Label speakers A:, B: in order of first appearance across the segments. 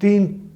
A: 3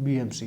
A: BMC,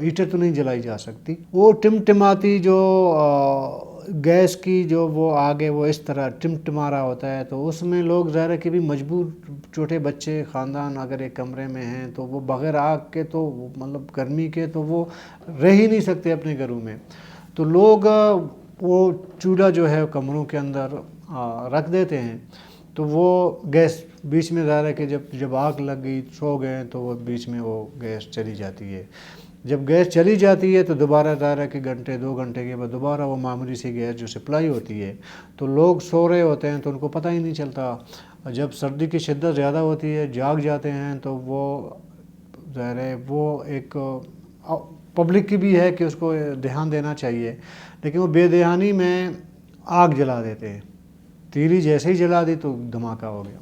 A: heater تو نہیں جلائی جا سکتی. وہ ٹمٹماتی جو گیس کی جو وہ آگے وہ اس طرح ٹمٹما رہا ہوتا ہے، تو اس میں لوگ ظاہر ہے کہ بھی مجبور، چھوٹے بچے خاندان اگر ایک کمرے میں ہیں تو وہ بغیر آگ کے تو مطلب گرمی کے تو وہ رہ ہی نہیں سکتے اپنے گھروں میں. تو لوگ وہ چولہا جو ہے کمروں کے اندر رکھ دیتے ہیں، تو وہ گیس بیچ میں ظاہر ہے کہ جب آگ لگ گئی سو گئے تو وہ بیچ میں وہ گیس چلی جاتی ہے. جب گیس چلی جاتی ہے تو دوبارہ ظاہر ہے کہ گھنٹے 2 گھنٹے کے بعد دوبارہ وہ معمولی سی گیس جو سپلائی ہوتی ہے، تو لوگ سو رہے ہوتے ہیں تو ان کو پتہ ہی نہیں چلتا. جب سردی کی شدت زیادہ ہوتی ہے جاگ جاتے ہیں تو وہ ظاہر ہے وہ ایک پبلک کی بھی ہے کہ اس کو دھیان دینا چاہیے، لیکن وہ بے دھیانی میں آگ جلا دیتے ہیں. تیلی جیسے ہی جلا دی تو دھماکہ ہو گیا.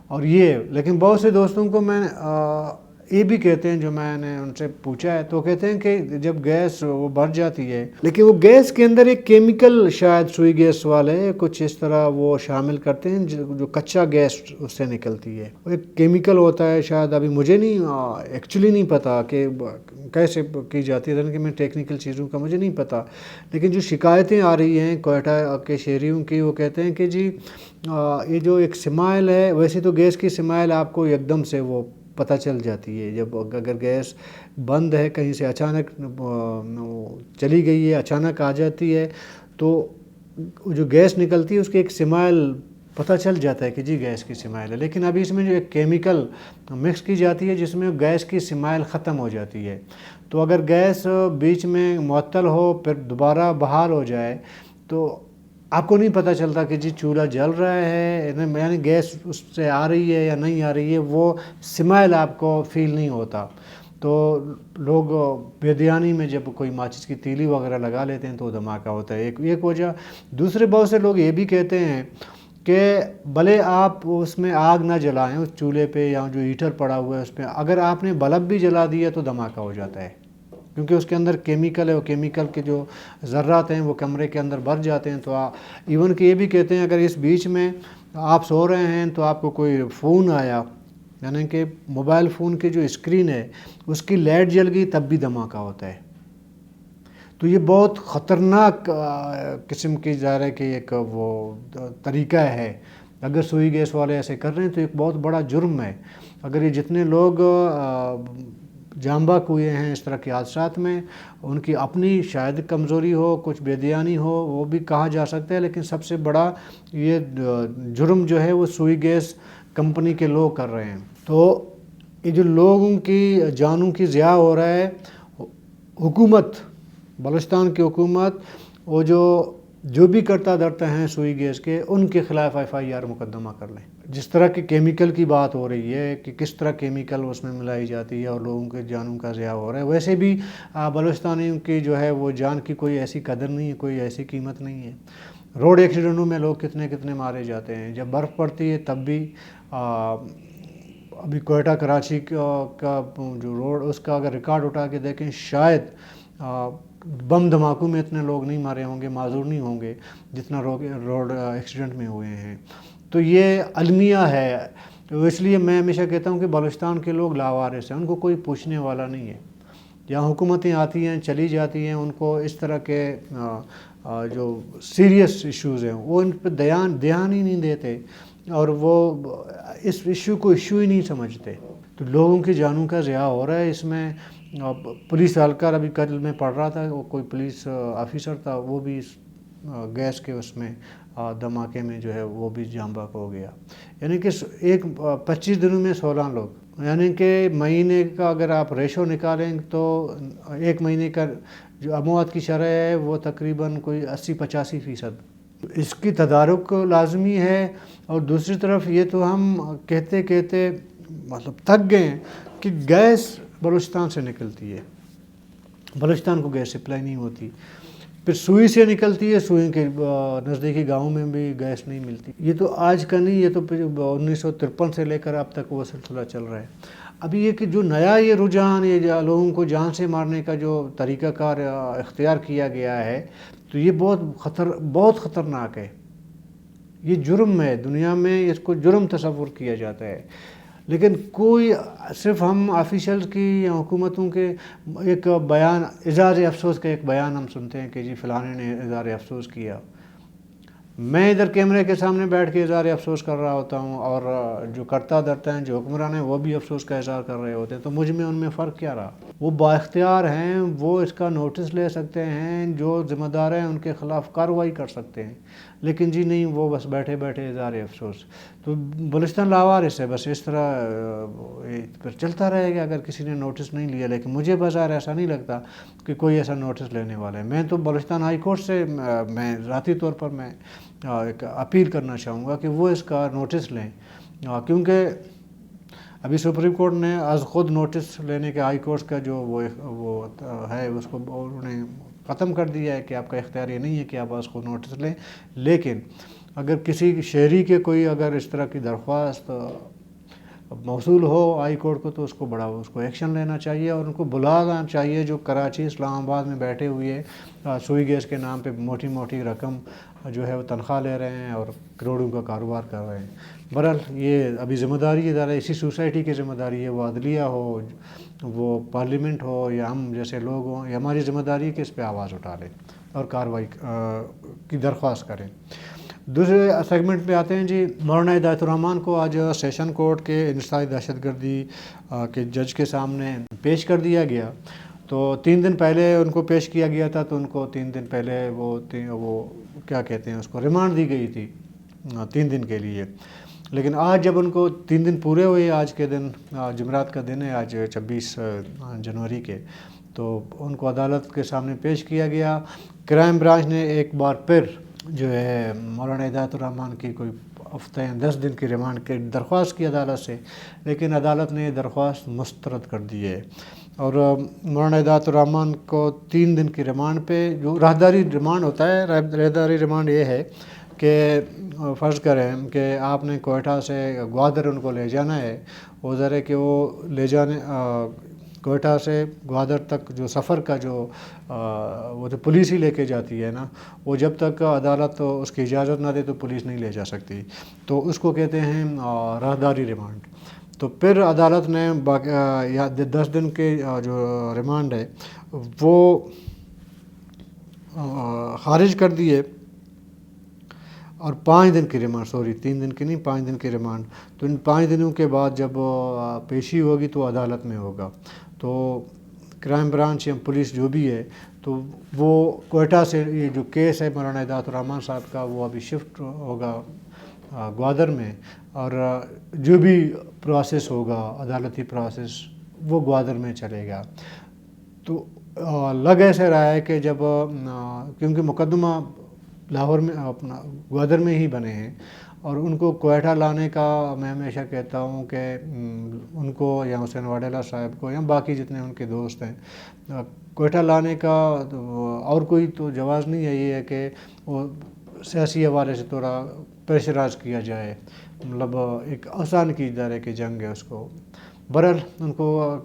A: اور یہ لیکن بہت سے دوستوں کو میں یہ بھی کہتے ہیں، جو میں نے ان سے پوچھا ہے تو کہتے ہیں کہ جب گیس وہ بڑھ جاتی ہے، لیکن وہ گیس کے اندر ایک کیمیکل شاید سوئی گیس والے کچھ اس طرح وہ شامل کرتے ہیں جو کچا گیس اس سے نکلتی ہے. وہ ایک کیمیکل ہوتا ہے شاید، ابھی مجھے نہیں ایکچولی نہیں پتا کہ کیسے کی جاتی ہے، کہ میں ٹیکنیکل چیزوں کا مجھے نہیں پتا. لیکن جو شکایتیں آ رہی ہیں کوئٹہ کے شہریوں کی، وہ کہتے ہیں کہ جی یہ جو ایک سمائل ہے، ویسے تو گیس کی سمائل آپ کو ایک دم سے وہ پتہ چل جاتی ہے. جب اگر گیس بند ہے کہیں سے اچانک چلی گئی ہے، اچانک آ جاتی ہے، تو جو گیس نکلتی ہے اس کی ایک سمائل پتہ چل جاتا ہے کہ جی گیس کی سمائل ہے. لیکن ابھی اس میں جو ایک کیمیکل مکس کی جاتی ہے جس میں گیس کی سمائل ختم ہو جاتی ہے، تو اگر گیس بیچ میں معطل ہو پھر دوبارہ بحال ہو جائے تو آپ کو نہیں پتہ چلتا کہ جی چولہا جل رہا ہے، یعنی گیس اس سے آ رہی ہے یا نہیں آ رہی ہے، وہ سمائل آپ کو فیل نہیں ہوتا. تو لوگ بے دھیانی میں جب کوئی ماچس کی تیلی وغیرہ لگا لیتے ہیں تو دھماکہ ہوتا ہے. ایک وجہ. دوسرے بہت سے لوگ یہ بھی کہتے ہیں کہ بھلے آپ اس میں آگ نہ جلائیں اس چولہے پہ یا جو ہیٹر پڑا ہوا ہے اس پہ، اگر آپ نے بلب بھی جلا دیا تو دھماکہ ہو جاتا ہے، کیونکہ اس کے اندر کیمیکل ہے. وہ کیمیکل کے جو ذرات ہیں وہ کمرے کے اندر بھر جاتے ہیں. تو ایون کہ یہ بھی کہتے ہیں اگر اس بیچ میں آپ سو رہے ہیں تو آپ کو کوئی فون آیا، یعنی کہ موبائل فون کی جو اسکرین ہے اس کی لائٹ جل گئی تب بھی دھماکہ ہوتا ہے. تو یہ بہت خطرناک قسم کی ظاہر ہے کہ ایک وہ طریقہ ہے. اگر سوئی گیس والے ایسے کر رہے ہیں تو ایک بہت بڑا جرم ہے. اگر یہ جتنے لوگ جاں بحق ہوئے ہیں اس طرح کے حادثات میں، ان کی اپنی شاید کمزوری ہو، کچھ بے دھیانی ہو، وہ بھی کہا جا سکتا ہے، لیکن سب سے بڑا یہ جرم جو ہے وہ سوئی گیس کمپنی کے لوگ کر رہے ہیں. تو یہ جو لوگوں کی جانوں کی ضیاع ہو رہا ہے، حکومت بلوچستان کی حکومت وہ جو بھی کرتا دھرتا ہیں سوئی گیس کے، ان کے خلاف FIR مقدمہ کر لیں. جس طرح کی کیمیکل کی بات ہو رہی ہے کہ کس طرح کیمیکل اس میں ملائی جاتی ہے اور لوگوں کے جانوں کا ضیاع ہو رہا ہے، ویسے بھی بلوچستانیوں کی جو ہے وہ جان کی کوئی ایسی قدر نہیں ہے، کوئی ایسی قیمت نہیں ہے. روڈ ایکسیڈنٹوں میں لوگ کتنے مارے جاتے ہیں. جب برف پڑتی ہے تب بھی ابھی کوئٹہ کراچی کا جو روڈ اس کا اگر ریکارڈ اٹھا کے دیکھیں، شاید بم دھماکوں میں اتنے لوگ نہیں مارے ہوں گے، معذور نہیں ہوں گے جتنا روڈ ایکسیڈنٹ میں ہوئے ہیں. تو یہ المیہ ہے. تو اس لیے میں ہمیشہ کہتا ہوں کہ بلوچستان کے لوگ لاوارث ہیں، ان کو کوئی پوچھنے والا نہیں ہے. جہاں حکومتیں آتی ہیں چلی جاتی ہیں، ان کو اس طرح کے جو سیریس ایشوز ہیں وہ ان پہ دھیان ہی نہیں دیتے، اور وہ اس ایشو کو ایشو ہی نہیں سمجھتے. تو لوگوں کی جانوں کا ضیاع ہو رہا ہے. اس میں پولیس اہلکار، ابھی کل میں پڑھ رہا تھا، وہ کوئی پولیس آفیسر تھا، وہ بھی گیس کے اس میں دھماکے میں جو ہے وہ بھی جاں بحق ہو گیا. یعنی کہ 25 دنوں میں 16 لوگ، یعنی کہ مہینے کا اگر آپ ریشو نکالیں تو ایک مہینے کا جو اموات کی شرح ہے وہ تقریباً کوئی 80-85%. اس کی تدارک لازمی ہے. اور دوسری طرف یہ تو ہم کہتے مطلب تھک گئے ہیں کہ گیس بلوچستان سے نکلتی ہے، بلوچستان کو گیس سپلائی نہیں ہوتی. پھر سوئی سے نکلتی ہے، سوئی کے نزدیکی گاؤں میں بھی گیس نہیں ملتی. یہ تو آج کا نہیں، یہ تو 1953 سے لے کر اب تک وہ سلسلہ چل رہا ہے. ابھی یہ کہ جو نیا یہ رجحان، یہ لوگوں کو جان سے مارنے کا جو طریقہ کار اختیار کیا گیا ہے، تو یہ بہت خطرناک ہے. یہ جرم ہے، دنیا میں اس کو جرم تصور کیا جاتا ہے. لیکن کوئی صرف ہم آفیشلز کی یا حکومتوں کے ایک بیان، اظہار افسوس کا ایک بیان ہم سنتے ہیں کہ جی فلانے نے اظہار افسوس کیا، میں ادھر کیمرے کے سامنے بیٹھ کے اظہار افسوس کر رہا ہوتا ہوں، اور جو کرتا دھرتا ہیں جو حکمران ہیں وہ بھی افسوس کا اظہار کر رہے ہوتے ہیں، تو مجھ میں ان میں فرق کیا رہا؟ وہ با اختیار ہیں، وہ اس کا نوٹس لے سکتے ہیں، جو ذمہ دار ہیں ان کے خلاف کارروائی کر سکتے ہیں، لیکن جی نہیں، وہ بس بیٹھے بیٹھے اظہار افسوس۔ تو بلوچستان لاوارث ہے، بس اس طرح پھر چلتا رہے گا اگر کسی نے نوٹس نہیں لیا۔ لیکن مجھے بظاہر ایسا نہیں لگتا کہ کوئی ایسا نوٹس لینے والا ہے۔ میں تو بلوچستان ہائی کورٹ سے میں ذاتی طور پر میں ایک اپیل کرنا چاہوں گا کہ وہ اس کا نوٹس لیں، کیونکہ ابھی سپریم کورٹ نے از خود نوٹس لینے کے ہائی کورٹ کا جو وہ ہے اس کو انہوں نے ختم کر دیا ہے کہ آپ کا اختیار یہ نہیں ہے کہ آپ از خود نوٹس لیں، لیکن اگر کسی شہری کے کوئی اگر اس طرح کی درخواست موصول ہو ہائی کورٹ کو تو اس کو ایکشن لینا چاہیے، اور ان کو بلانا چاہیے جو کراچی اسلام آباد میں بیٹھے ہوئے سوئی گیس کے نام پہ موٹی موٹی رقم جو ہے وہ تنخواہ لے رہے ہیں اور کروڑوں کا کاروبار کر رہے ہیں۔ بہرحال یہ ابھی ذمہ داری ادارہ اسی سوسائٹی کی ذمہ داری ہے، وہ عدلیہ ہو، وہ پارلیمنٹ ہو، یا ہم جیسے لوگ ہوں، یہ ہماری ذمہ داری ہے کہ اس پہ آواز اٹھا لیں اور کارروائی کی درخواست کریں۔ دوسرے سیگمنٹ پہ آتے ہیں جی، مولانا ہدایت الرحمان کو آج سیشن کورٹ کے انسداد دہشت گردی کے جج کے سامنے پیش کر دیا گیا۔ تو 3 دن پہلے ان کو پیش کیا گیا تھا، تو ان کو 3 دن پہلے وہ کیا کہتے ہیں اس کو ریمانڈ دی گئی تھی 3 دن کے لیے۔ لیکن آج جب ان کو 3 دن پورے ہوئے، آج کے دن جمعرات کا دن ہے، آج 26 جنوری کے، تو ان کو عدالت کے سامنے پیش کیا گیا۔ کرائم برانچ نے ایک بار پھر جو ہے مولانا ہدایت الرحمان کی کوئی ہفتہ یا 10 دن کی ریمانڈ کی درخواست کی عدالت سے، لیکن عدالت نے یہ درخواست مسترد کر دی ہے، اور مولانا ہدایت الرحمان کو 3 دن کی ریمانڈ پہ، جو راہداری ریمانڈ ہوتا ہے، راہداری ریمانڈ یہ ہے کہ فرض کریں کہ آپ نے کوئٹہ سے گوادر ان کو لے جانا ہے، وہ ذرا کہ وہ لے جانے کوئٹہ سے گوادر تک جو سفر کا جو وہ تو پولیس ہی لے کے جاتی ہے نا، وہ جب تک عدالت اس کی اجازت نہ دے تو پولیس نہیں لے جا سکتی، تو اس کو کہتے ہیں راہداری ریمانڈ۔ تو پھر عدالت نے 10 دن کے جو ریمانڈ ہے وہ خارج کر دیے، اور 5 دن کی ریمانڈ، 3 دن کی نہیں، 5 دن کی ریمانڈ۔ تو ان 5 دنوں کے بعد جب پیشی ہوگی تو عدالت میں ہوگا، تو کرائم برانچ یا پولیس جو بھی ہے تو وہ کوئٹہ سے یہ جو کیس ہے مولانا ہدایت الرحمان صاحب کا، وہ ابھی شفٹ ہوگا گوادر میں، اور جو بھی پروسیس ہوگا عدالتی پروسیس وہ گوادر میں چلے گا۔ تو لگ ایسے رہا ہے کہ جب کیونکہ مقدمہ لاہور میں اپنا گوادر میں ہی بنے ہیں، اور ان کو کوئٹہ لانے کا میں ہمیشہ کہتا ہوں کہ ان کو یا حسین واڈیلا صاحب کو یا باقی جتنے ان کے دوست ہیں، کوئٹہ لانے کا اور کوئی تو جواز نہیں ہے، یہ ہے کہ وہ سیاسی حوالے سے تھوڑا پریشرائز کیا جائے، مطلب ایک آسان کی جا رہے کہ جنگ ہے اس کو۔ بہرحال ان کو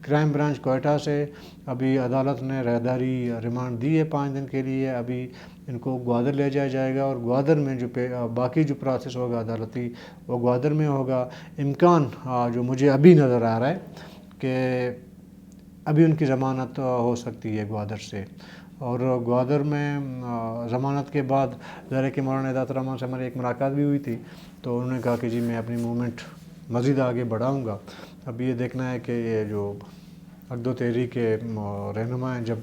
A: کرائم برانچ کوئٹہ سے ابھی عدالت نے راہداری ریمانڈ دی ہے 5 دن کے لیے، ابھی ان کو گوادر لے جایا جائے گا، اور گوادر میں جو باقی جو پروسیس ہوگا عدالتی وہ گوادر میں ہوگا۔ امکان جو مجھے ابھی نظر آ رہا ہے کہ ابھی ان کی ضمانت ہو سکتی ہے گوادر سے، اور گوادر میں ضمانت کے بعد ذرا کہ مولانا ہدایت الرحمان سے ہماری ایک ملاقات بھی ہوئی تھی، تو انہوں نے کہا کہ جی میں اپنی موومنٹ مزید آگے بڑھاؤں گا۔ اب یہ دیکھنا ہے کہ یہ جو عقد و تحریک کے رہنما ہیں، جب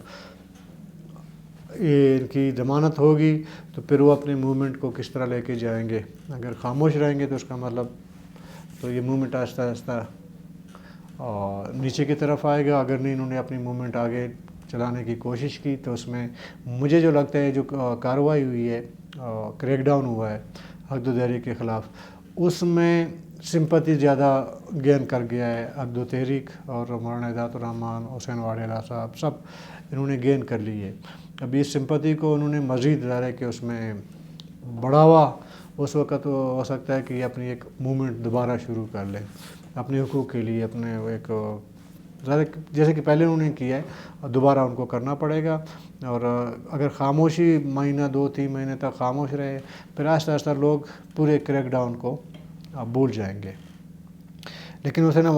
A: ان کی ضمانت ہوگی تو پھر وہ اپنے موومنٹ کو کس طرح لے کے جائیں گے۔ اگر خاموش رہیں گے تو اس کا مطلب تو یہ موومنٹ آہستہ آہستہ نیچے کی طرف آئے گا۔ اگر نہیں انہوں نے اپنی موومنٹ آگے چلانے کی کوشش کی تو اس میں مجھے جو لگتا ہے جو کارروائی ہوئی ہے، کریک ڈاؤن ہوا ہے عقد و تحریک کے خلاف، اس میں سمپتی زیادہ گین کر گیا ہے عقد و تحریک، اور مولانا ہدایت الرحمان، حسین واڈیلا صاحب سب انہوں نے گین کر لی ہے۔ اب اس سمپتی کو انہوں نے مزید ظاہر ہے کہ اس میں بڑھاوا اس وقت ہو سکتا ہے کہ یہ اپنی ایک موومنٹ دوبارہ شروع کر لیں اپنے حقوق کے لیے، اپنے ایک جیسے کہ پہلے انہوں نے کیا ہے دوبارہ ان کو کرنا پڑے گا۔ اور اگر خاموشی مہینہ 2-3 مہینے تک خاموش رہے، پھر آہستہ آہستہ لوگ پورے کریک ڈاؤن کو بھول جائیں گے۔ لیکن اسے نا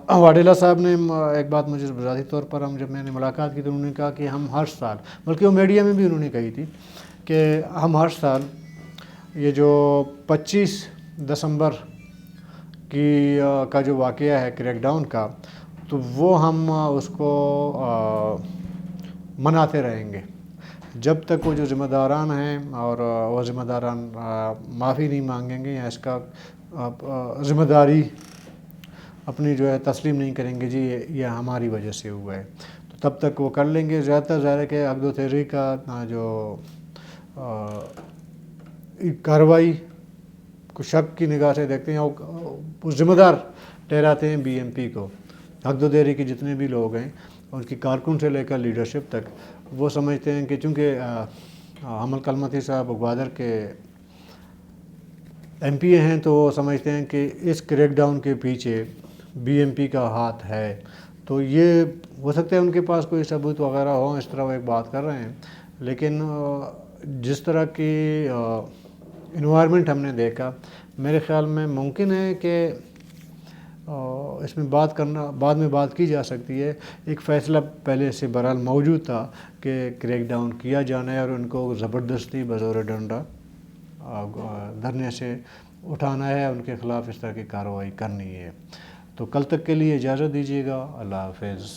A: واڈیلا صاحب نے ایک بات مجھے ذاتی طور پر جب میں نے ملاقات کی تو انہوں نے کہا کہ ہم ہر سال، بلکہ وہ میڈیا میں بھی انہوں نے کہی تھی کہ ہم ہر سال یہ جو 25 دسمبر کا جو واقعہ ہے کریک ڈاؤن کا، تو وہ ہم اس کو مناتے رہیں گے جب تک وہ جو ذمہ داران ہیں اور وہ ذمہ داران معافی نہیں مانگیں گے یا اس کا ذمہ داری اپنی جو ہے تسلیم نہیں کریں گے، جی یہ ہماری وجہ سے ہوا ہے، تو تب تک وہ کر لیں گے. زیادہ تر ظاہر ہے کہ عقد و تحریر کا جو کارروائی کو شک کی نگاہ سے دیکھتے ہیں، وہ ذمہ دار ٹھہراتے ہیں بی ایم پی کو. عقد و تحریر کے جتنے بھی لوگ ہیں، ان کی کارکن سے لے کر لیڈرشپ تک، وہ سمجھتے ہیں کہ چونکہ حمل کلمتی صاحب گوادر کے ایم پی اے ہیں، تو وہ سمجھتے ہیں کہ اس کریک ڈاؤن کے پیچھے بی ایم پی کا ہاتھ ہے. تو یہ ہو سکتا ہے ان کے پاس کوئی ثبوت وغیرہ ہو، اس طرح وہ ایک بات کر رہے ہیں، لیکن جس طرح کی انوائرمنٹ ہم نے دیکھا، میرے خیال میں ممکن ہے کہ اس میں بعد میں بات کی جا سکتی ہے. ایک فیصلہ پہلے سے بہرحال موجود تھا کہ کریک ڈاؤن کیا جانا ہے اور ان کو زبردستی بزور ڈنڈا دھرنے سے اٹھانا ہے، ان کے خلاف اس طرح کی کارروائی کرنی ہے. تو کل تک کے لیے اجازت دیجیے گا. اللہ حافظ.